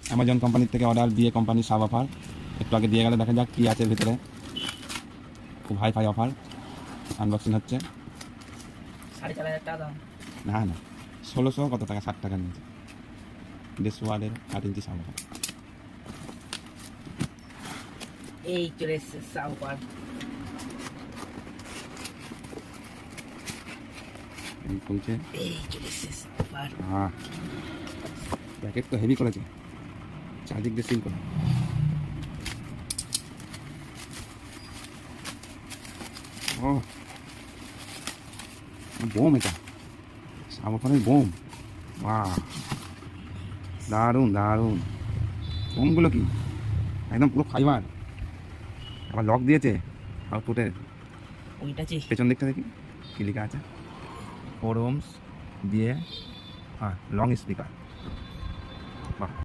Amazon কোম্পানির থেকে order দিয়ে কোম্পানির সাব অফার একটু আগে দিয়ে গেলে দেখা যাক কী আছে ভিতরে। খুব হাই ফাই অফার, আনবক্সিং হচ্ছে। 4,500 টাকা দাম। না না, 1600 কত টাকা, 60 টাকা নিয়েছে। দেশ ওয়ার্ডের 8 ইঞ্চি সাব অফার। এই চলে এসছে সাউপার। এই খুলছে। এই চলে এসছে সাউপার। হ্যাঁ, প্যাকেট তো হেভি করেছে, চারদিক দিয়ে সিল করে। ও বোম, এটা সাব অফারের বোম। বাহ, দারুণ দারুণ। বোমগুলো কি একদম পুরো ফাইবার, আবার লক দিয়েছে আউটপুটের ওইটা যে পেছন দিকটা দেখি কি লেখা আছে, 4 ohms দিয়ে, হ্যাঁ লং স্পিকার। বাহ।